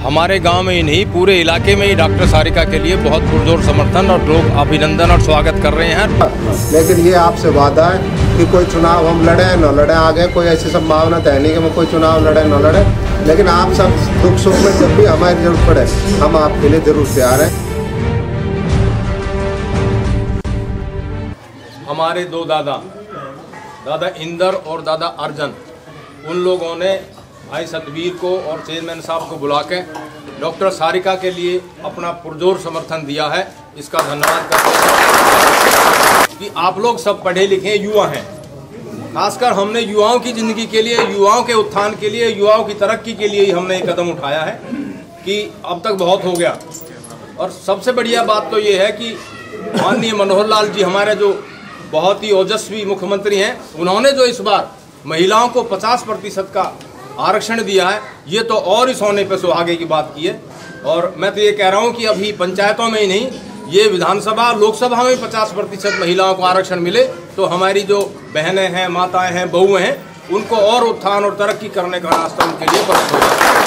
हमारे गांव में ही नहीं पूरे इलाके में ही डॉक्टर सारिका के लिए बहुत पुरजोर समर्थन और लोग अभिनंदन और स्वागत कर रहे हैं। लेकिन ये आपसे वादा है कि कोई चुनाव हम लड़े न लड़े, आगे कोई ऐसी संभावना तो है नहीं कि हम कोई चुनाव लड़े न लड़े, लेकिन आप सब दुख सुख में जब भी हमारी जरूरत पड़े हम आपके लिए जरूर तैयार हैं। हमारे दो दादा इंदर और दादा अर्जन, उन लोगों ने भाई सतवीर को और चेयरमैन साहब को बुला के डॉक्टर सारिका के लिए अपना पुरजोर समर्थन दिया है। इसका धन्यवाद करते हैं कि आप लोग सब पढ़े लिखे युवा हैं। खासकर हमने युवाओं की ज़िंदगी के लिए, युवाओं के उत्थान के लिए, युवाओं की तरक्की के लिए ही हमने ये कदम उठाया है कि अब तक बहुत हो गया। और सबसे बढ़िया बात तो ये है कि माननीय मनोहर लाल जी हमारे जो बहुत ही ओजस्वी मुख्यमंत्री हैं, उन्होंने जो इस बार महिलाओं को 50% का आरक्षण दिया है, ये तो और ही सोने पे सुहागे की बात की है। और मैं तो ये कह रहा हूँ कि अभी पंचायतों में ही नहीं, ये विधानसभा लोकसभा में 50% महिलाओं को आरक्षण मिले तो हमारी जो बहनें हैं, माताएं हैं, बहुएं हैं, उनको और उत्थान और तरक्की करने का रास्ता उनके लिए प्रशस्त होगा।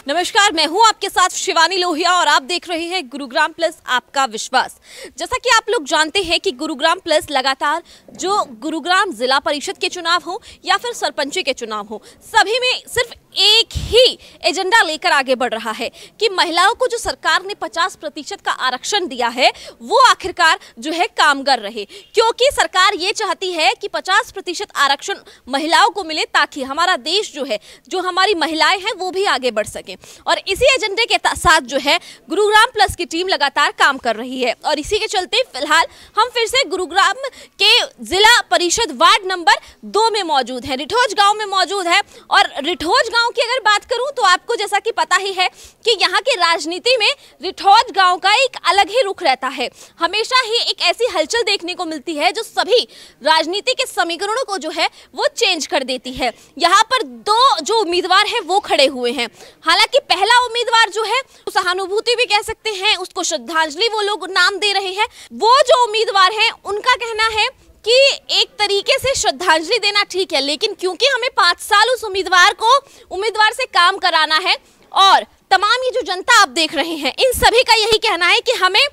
नमस्कार, मैं हूं आपके साथ शिवानी लोहिया और आप देख रहे हैं गुरुग्राम प्लस आपका विश्वास। जैसा कि आप लोग जानते हैं कि गुरुग्राम प्लस लगातार जो गुरुग्राम जिला परिषद के चुनाव हो या फिर सरपंची के चुनाव हो, सभी में सिर्फ एक ही एजेंडा लेकर आगे बढ़ रहा है कि महिलाओं को जो सरकार ने 50% का आरक्षण दिया है वो आखिरकार जो है कामगार रहे, क्योंकि सरकार ये चाहती है कि 50% आरक्षण महिलाओं को मिले ताकि हमारा देश जो है, जो हमारी महिलाएं हैं वो भी आगे बढ़ सके। और इसी एजेंडे के साथ जो है गुरुग्राम प्लस की टीम लगातार काम कर रही है और इसी के चलते फिलहाल हम फिर से गुरुग्राम के जिला परिषद वार्ड नंबर 2 में मौजूद है, रिठोज गांव में मौजूद है। और रिठोज गांव की अगर बात करूं तो आपको जैसा कि पता ही है कि यहाँ की राजनीति में रिठोज गांव का एक अलग ही रुख रहता है। हमेशा ही एक ऐसी हलचल देखने को मिलती है जो सभी राजनीति के समीकरणों को जो है वो चेंज कर देती है। यहाँ पर 2 जो उम्मीदवार हैं वो खड़े हुए हैं। हालांकि पहला उम्मीदवार जो है सहानुभूति भी कह सकते हैं, उसको श्रद्धांजलि वो लोग नाम दे रहे हैं। वो जो उम्मीदवार हैं उनका कहना है कि एक तरीके से श्रद्धांजलि देना ठीक है, लेकिन क्योंकि हमें 5 साल उस उम्मीदवार से काम कराना है और तमाम ये जो जनता आप देख रहे हैं इन सभी का यही कहना है कि हमें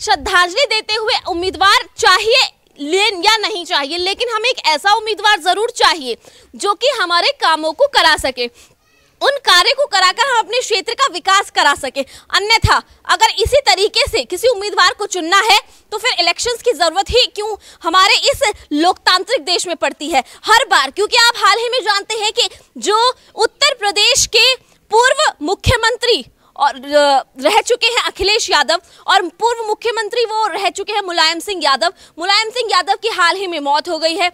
श्रद्धांजलि देते हुए उम्मीदवार चाहिए या नहीं चाहिए, लेकिन हमें एक ऐसा उम्मीदवार जरूर चाहिए जो कि हमारे कामों को करा सके, उन कार्य को कराकर हम अपने क्षेत्र का विकास करा सके। अन्यथा अगर इसी तरीके से किसी उम्मीदवार को चुनना है तो फिर इलेक्शंस की जरूरत ही क्यों हमारे इस लोकतांत्रिक देश में पड़ती है हर बार, क्योंकि आप हाल ही में जानते हैं कि जो उत्तर प्रदेश के पूर्व मुख्यमंत्री और रह चुके हैं अखिलेश यादव और पूर्व मुख्यमंत्री वो रह चुके हैं मुलायम सिंह यादव की हाल ही में मौत हो गई है।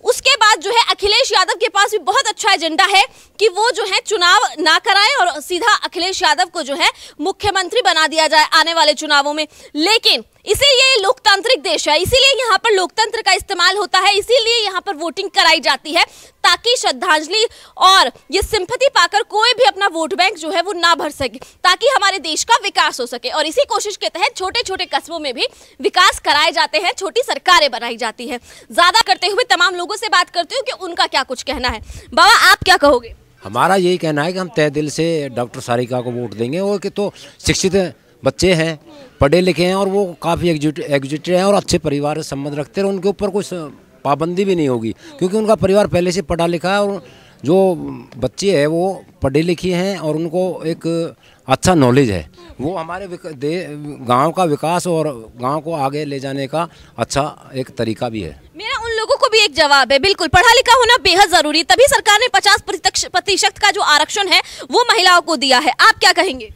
उसके बाद जो है अखिलेश यादव के पास भी बहुत अच्छा एजेंडा है कि वो जो है चुनाव ना कराएं और सीधा अखिलेश यादव को जो है मुख्यमंत्री बना दिया जाए आने वाले चुनावों में। लेकिन इसीलिए लोकतांत्रिक देश है, इसीलिए यहाँ पर लोकतंत्र का इस्तेमाल होता है, इसीलिए यहाँ पर वोटिंग कराई जाती है ताकि श्रद्धांजलि और ये सिंपैथी पाकर कोई भी अपना वोट बैंक जो है वो ना भर सके, ताकि हमारे देश का विकास हो सके। और इसी कोशिश के तहत छोटे छोटे कस्बों में भी विकास कराए जाते हैं, छोटी सरकारें बनाई जाती है। ज्यादा करते हुए तमाम लोगों से बात करती हूँ कि उनका क्या कुछ कहना है। बाबा आप क्या कहोगे? हमारा यही कहना है कि हम तहे दिल से डॉक्टर सारिका को वोट देंगे और कि तो शिक्षित बच्चे हैं, पढ़े लिखे हैं और वो काफ़ी एजुकेटेड हैं और अच्छे परिवार से संबंध रखते हैं। उनके ऊपर कुछ पाबंदी भी नहीं होगी क्योंकि उनका परिवार पहले से पढ़ा लिखा है और जो बच्चे हैं वो पढ़े लिखे हैं और उनको एक अच्छा नॉलेज है। वो हमारे गांव का विकास और गांव को आगे ले जाने का अच्छा एक तरीका भी है। मेरा उन लोगों को भी एक जवाब है, बिल्कुल पढ़ा लिखा होना बेहद जरूरी, तभी सरकार ने 50% का जो आरक्षण है वो महिलाओं को दिया है। आप क्या कहेंगे?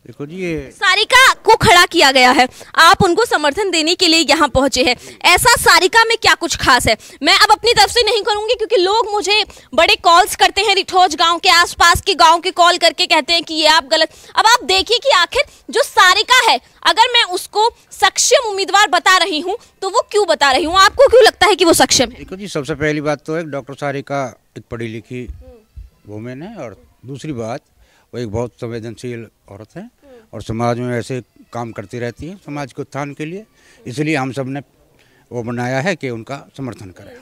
देखो जी, ये सारिका को खड़ा किया गया है, आप उनको समर्थन देने के लिए यहाँ पहुंचे हैं, ऐसा सारिका में क्या कुछ खास है? मैं अब अपनी तरफ से नहीं करूंगी क्योंकि लोग मुझे बड़े कॉल्स करते हैं, रिठोज गांव के आसपास के गांव के कॉल करके कहते हैं कि ये आप गलत। अब आप देखिए कि आखिर जो सारिका है, अगर मैं उसको सक्षम उम्मीदवार बता रही हूँ तो वो क्यों बता रही हूँ? आपको क्यों लगता है कि वो सक्षम है? देखो जी, सबसे पहली बात तो है डॉक्टर सारिका एक पढ़ी लिखी वुमेन है और दूसरी बात वो एक बहुत संवेदनशील औरत है और समाज में ऐसे काम करती रहती है समाज के उत्थान के लिए, इसलिए हम सब ने वो बनाया है कि उनका समर्थन करें।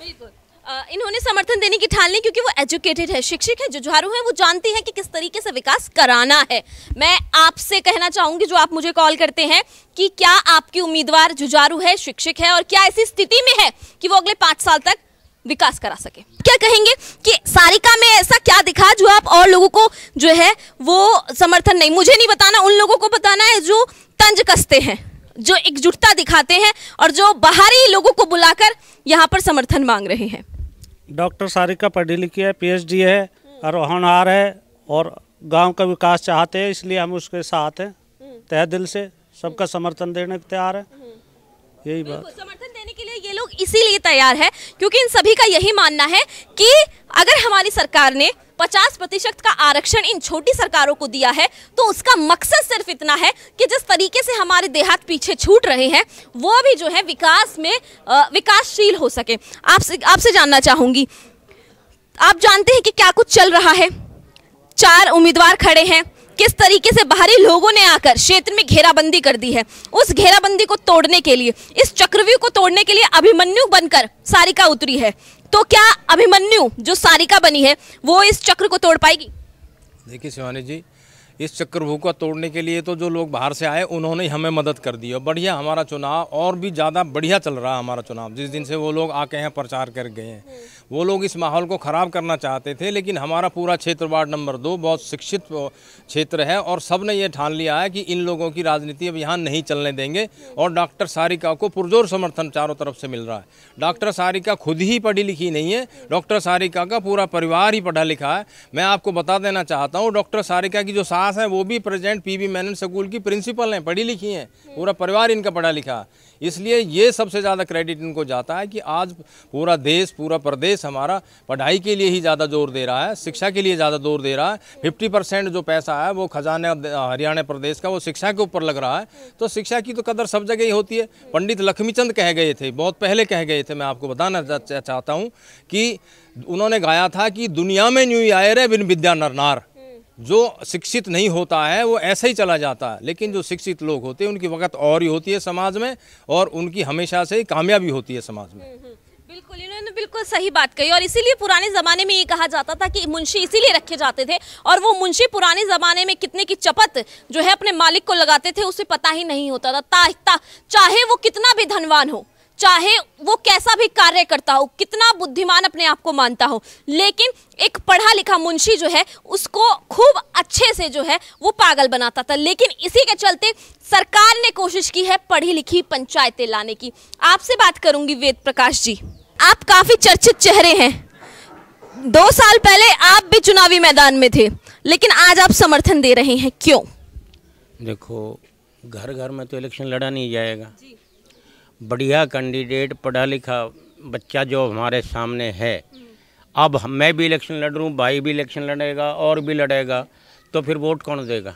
इन्होंने समर्थन देने की ठान ली क्योंकि वो एजुकेटेड है, शिक्षित है, जुझारू है, वो जानती है कि किस तरीके से विकास कराना है। मैं आपसे कहना चाहूंगी, जो आप मुझे कॉल करते हैं, कि क्या आपकी उम्मीदवार जुझारू है, शिक्षित है और क्या ऐसी स्थिति में है कि वो अगले 5 साल तक विकास करा सके? क्या कहेंगे कि सारिका में ऐसा क्या दिखा जो आप और लोगों को जो है वो समर्थन नहीं, मुझे नहीं बताना, उन लोगों को बताना है जो तंज कसते हैं, जो एकजुटता दिखाते हैं और जो बाहरी लोगों को बुलाकर यहाँ पर समर्थन मांग रहे हैं? डॉक्टर सारिका पढ़ी लिखी है, पीएचडी है और होनहार है और गांव का विकास चाहते हैं, इसलिए हम उसके साथ हैं, तहे दिल से सबका समर्थन देने को तैयार है। यही बात, समर्थन देने के लिए ये लोग इसीलिए तैयार है क्योंकि इन सभी का यही मानना है कि अगर हमारी सरकार ने 50% का आरक्षण इन छोटी सरकारों को दिया है तो उसका मकसद सिर्फ इतना है कि जिस तरीके से हमारे देहात पीछे छूट रहे हैं वो भी जो है विकास में विकासशील हो सके। आपसे जानना चाहूंगी, आप जानते हैं कि क्या कुछ चल रहा है? 4 उम्मीदवार खड़े हैं, किस तरीके से बाहरी लोगों ने आकर क्षेत्र में घेराबंदी कर दी है। उस घेराबंदी को तोड़ने के लिए, इस चक्रव्यूह को तोड़ने के लिए अभिमन्यु बनकर सारिका उतरी है। तो क्या अभिमन्यु जो सारिका बनी है वो इस चक्र को तोड़ पाएगी? देखिए शिवानी जी, इस चक्रव्यूह को तोड़ने के लिए तो जो लोग बाहर से आए उन्होंने हमें मदद कर दी और बढ़िया हमारा चुनाव और भी ज़्यादा बढ़िया चल रहा है। हमारा चुनाव जिस दिन से वो लोग आके हैं प्रचार कर गए हैं, वो लोग इस माहौल को ख़राब करना चाहते थे, लेकिन हमारा पूरा क्षेत्र वार्ड नंबर 2 बहुत शिक्षित क्षेत्र है और सब ने ये ठान लिया है कि इन लोगों की राजनीति अब यहाँ नहीं चलने देंगे और डॉक्टर सारिका को पुरजोर समर्थन चारों तरफ से मिल रहा है। डॉक्टर सारिका खुद ही पढ़ी लिखी नहीं है, डॉक्टर सारिका का पूरा परिवार ही पढ़ा लिखा है। मैं आपको बता देना चाहता हूँ, डॉक्टर सारिका की जो सास है वो भी प्रेसिडेंट पीबी मेनन स्कूल की प्रिंसिपल हैं, पढ़ी लिखी हैं, पूरा परिवार इनका पढ़ा लिखा है। इसलिए ये सबसे ज़्यादा क्रेडिट इनको जाता है कि आज पूरा देश, पूरा प्रदेश हमारा पढ़ाई के लिए ही ज़्यादा जोर दे रहा है, शिक्षा के लिए ज़्यादा जोर दे रहा है। 50% जो पैसा है वो खजाने हरियाणा प्रदेश का वो शिक्षा के ऊपर लग रहा है। तो शिक्षा की तो कदर सब जगह ही होती है। पंडित लक्ष्मीचंद कह गए थे, बहुत पहले कह गए थे, मैं आपको बताना चाहता हूँ कि उन्होंने गाया था कि दुनिया में न्यू आए रे बिन विद्या नर नार। जो शिक्षित नहीं होता है वो ऐसे ही चला जाता है, लेकिन जो शिक्षित लोग होते हैं उनकी वक्त और ही होती है समाज में और उनकी हमेशा से ही कामयाबी होती है समाज में। बिल्कुल, इन्होंने बिल्कुल सही बात कही और इसीलिए पुराने ज़माने में ये कहा जाता था कि मुंशी इसीलिए रखे जाते थे और वो मुंशी पुराने ज़माने में कितने की चपत जो है अपने मालिक को लगाते थे उसे पता ही नहीं होता था। चाहे वो कितना भी धनवान हो, चाहे वो कैसा भी कार्य करता हो, कितना बुद्धिमान अपने आप को मानता हो, लेकिन एक पढ़ा लिखा मुंशी जो है उसको खूब अच्छे से जो है वो पागल बनाता था। लेकिन इसी के चलते सरकार ने कोशिश की है पढ़ी लिखी पंचायतें लाने की। आपसे बात करूंगी वेद प्रकाश जी, आप काफी चर्चित चेहरे हैं। 2 साल पहले आप भी चुनावी मैदान में थे, लेकिन आज आप समर्थन दे रहे हैं, क्यों? देखो, घर घर में तो इलेक्शन लड़ा नहीं जाएगा। बढ़िया कैंडिडेट पढ़ा लिखा बच्चा जो हमारे सामने है, अब मैं भी इलेक्शन लड़ रहा हूँ, भाई भी इलेक्शन लड़ेगा और भी लड़ेगा, तो फिर वोट कौन देगा?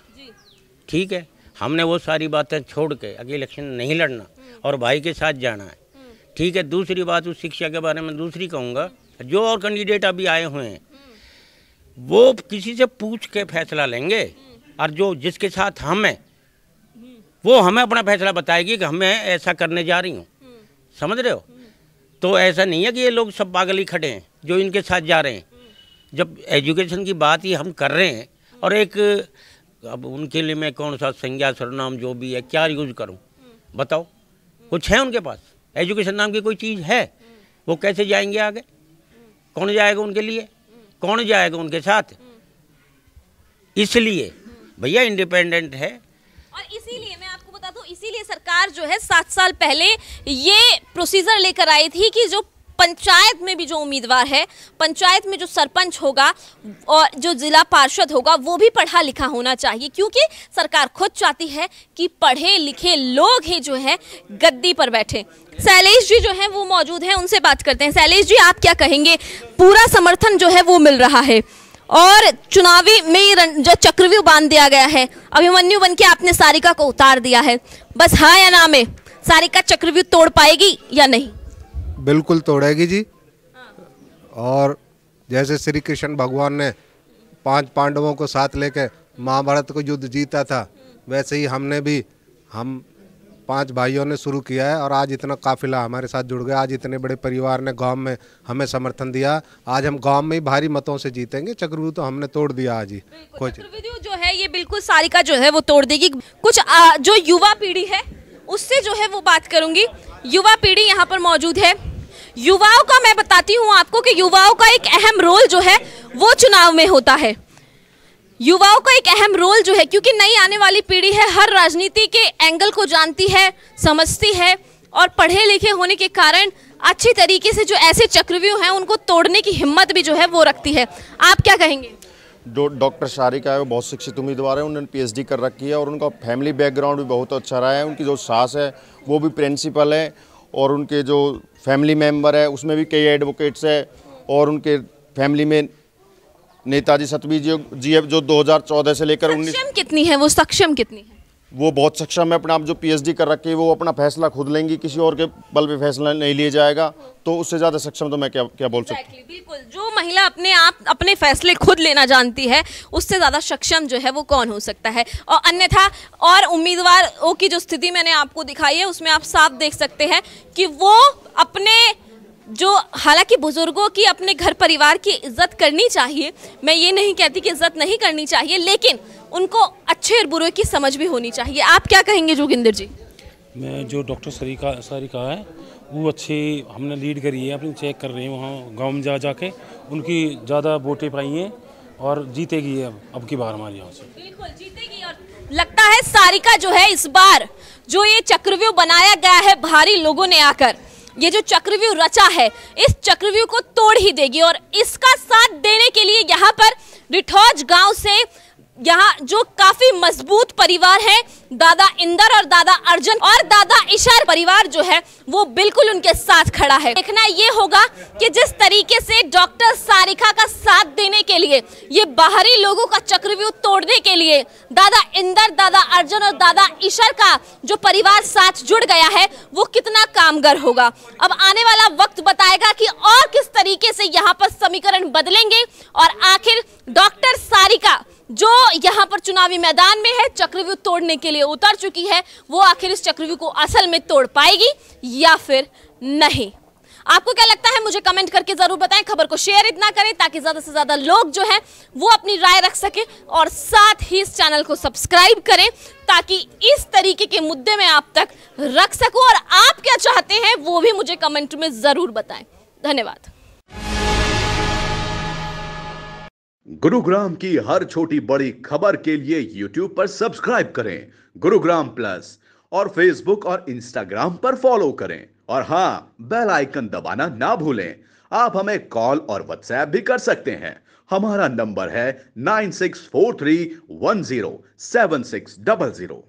ठीक है, हमने वो सारी बातें छोड़ के आगे इलेक्शन नहीं लड़ना और भाई के साथ जाना है। ठीक है, दूसरी बात उस शिक्षा के बारे में दूसरी कहूँगा, जो और कैंडिडेट अभी आए हुए हैं वो किसी से पूछ के फैसला लेंगे और जो जिसके साथ हम हैं वो हमें अपना फैसला बताएगी कि हमें ऐसा करने जा रही हूँ। समझ रहे हो? तो ऐसा नहीं है कि ये लोग सब पागल ही खड़े हैं जो इनके साथ जा रहे हैं। जब एजुकेशन की बात ही हम कर रहे हैं और एक अब उनके लिए मैं कौन सा संज्ञा सर्वनाम जो भी है क्या यूज़ करूँ बताओ? कुछ है उनके पास? एजुकेशन नाम की कोई चीज़ है? वो कैसे जाएंगे आगे? कौन जाएगा उनके लिए? कौन जाएगा उनके साथ? इसलिए भैया इंडिपेंडेंट है। और इसीलिए मैं आपको बता दूं, इसीलिए सरकार जो है 7 साल पहले ये प्रोसीजर लेकर आई थी कि जो पंचायत में भी जो उम्मीदवार है, पंचायत में जो सरपंच होगा और जो जिला पार्षद होगा वो भी पढ़ा लिखा होना चाहिए, क्योंकि सरकार खुद चाहती है कि पढ़े लिखे लोग ही जो है गद्दी पर बैठे। शैलेश जी जो है वो मौजूद हैं, उनसे बात करते हैं। शैलेश जी, आप क्या कहेंगे? पूरा समर्थन जो है वो मिल रहा है और चुनावी में जो चक्रव्यूह बांध दिया गया है, अभिमन्यु बन के आपने सारिका को उतार दिया है, बस हाँ या ना में सारिका चक्रव्यूह तोड़ पाएगी या नहीं? बिल्कुल तोड़ेगी जी। और जैसे श्री कृष्ण भगवान ने 5 पांडवों को साथ लेकर महाभारत को युद्ध जीता था, वैसे ही हमने भी हम 5 भाइयों ने शुरू किया है और आज इतना काफिला हमारे साथ जुड़ गया। आज इतने बड़े परिवार ने गांव में हमें समर्थन दिया। आज हम गांव में ही भारी मतों से जीतेंगे। चक्रव्यूह तो हमने तोड़ दिया आज ही। कोई चक्रव्यूह जो है ये बिल्कुल सारिका जो है वो तोड़ देगी। कुछ जो युवा पीढ़ी है उससे जो है वो बात करूंगी। युवा पीढ़ी यहाँ पर मौजूद है। युवाओं का मैं बताती हूँ आपको कि युवाओं का एक अहम रोल जो है वो चुनाव में होता है। युवाओं का एक अहम रोल जो है, क्योंकि नई आने वाली पीढ़ी है, हर राजनीति के एंगल को जानती है, समझती है और पढ़े लिखे होने के कारण अच्छी तरीके से जो ऐसे चक्रव्यूह हैं उनको तोड़ने की हिम्मत भी जो है वो रखती है। आप क्या कहेंगे? डॉक्टर सारिका है वो बहुत शिक्षित उम्मीदवार है। उन्होंने पीएचडी कर रखी है और उनका फैमिली बैकग्राउंड भी बहुत अच्छा रहा है। उनकी जो सास है वो भी प्रिंसिपल है और उनके जो फैमिली मेंबर है उसमें भी कई एडवोकेट्स है और उनके फैमिली में नेताजी सतवीर जी है जो 2014 से लेकर 19 सक्षम कितनी है वो? सक्षम कितनी है वो? बहुत सक्षम है। अपने आप जो पीएचडी कर रखी है वो अपना फैसला खुद लेंगी, किसी और के बल पे फैसला नहीं लिया जाएगा। तो उससे ज़्यादा सक्षम तो मैं क्या बोल सकता हूँ। बिल्कुल, जो महिला अपने आप अपने फैसले खुद लेना जानती है उससे ज़्यादा सक्षम जो है वो कौन हो सकता है। और अन्यथा और उम्मीदवारों की जो स्थिति मैंने आपको दिखाई है उसमें आप साफ देख सकते हैं कि वो अपने जो, हालांकि बुजुर्गों की अपने घर परिवार की इज्जत करनी चाहिए, मैं ये नहीं कहती कि इज्जत नहीं करनी चाहिए, लेकिन उनको अच्छे और बुरे की समझ भी होनी चाहिए। आप क्या कहेंगे जोगिंदर जी? मैं जो डॉक्टर सारिका है वो अच्छी हमने लीड करी है, अपनी चेक कर रहे हैं वहाँ गांव में जाके उनकी ज़्यादा वोटें पाई हैं और जीतेगी अब की बार हमारे यहाँ से। बिल्कुल जीतेगी और लगता है सारिका जो है इस बार जो ये चक्रव्यूह बनाया गया है भारी लोगों ने आकर, ये जो चक्रव्यूह रचा है इस चक्रव्यूह को तोड़ ही देगी। और इसका साथ देने के लिए यहाँ पर रिठौज गांव से यहाँ जो काफी मजबूत परिवार है, दादा इंदर और दादा अर्जन और दादा इशर परिवार जो है वो बिल्कुल उनके साथ खड़ा है। देखना ये होगा कि जिस तरीके से डॉक्टर सारिका का साथ देने के लिए, ये बाहरी लोगों का चक्रव्यूह तोड़ने के लिए दादा इंदर, दादा अर्जन और दादा इशर का जो परिवार साथ जुड़ गया है वो कितना कामगर होगा। अब आने वाला वक्त बताएगा कि और किस तरीके से यहाँ पर समीकरण बदलेंगे और आखिर डॉक्टर सारिका जो यहाँ पर चुनावी मैदान में है, चक्रव्यूह तोड़ने के लिए उतर चुकी है, वो आखिर इस चक्रव्यूह को असल में तोड़ पाएगी या फिर नहीं। आपको क्या लगता है मुझे कमेंट करके जरूर बताएं। खबर को शेयर इतना करें ताकि ज्यादा से ज्यादा लोग जो हैं वो अपनी राय रख सके और साथ ही इस चैनल को सब्सक्राइब करें ताकि इस तरीके के मुद्दे में आप तक रख सकूं और आप क्या चाहते हैं वो भी मुझे कमेंट में जरूर बताएं। धन्यवाद। गुरुग्राम की हर छोटी बड़ी खबर के लिए YouTube पर सब्सक्राइब करें गुरुग्राम प्लस और Facebook और Instagram पर फॉलो करें और हाँ, बेल आइकन दबाना ना भूलें। आप हमें कॉल और व्हाट्सएप भी कर सकते हैं। हमारा नंबर है 9643107600।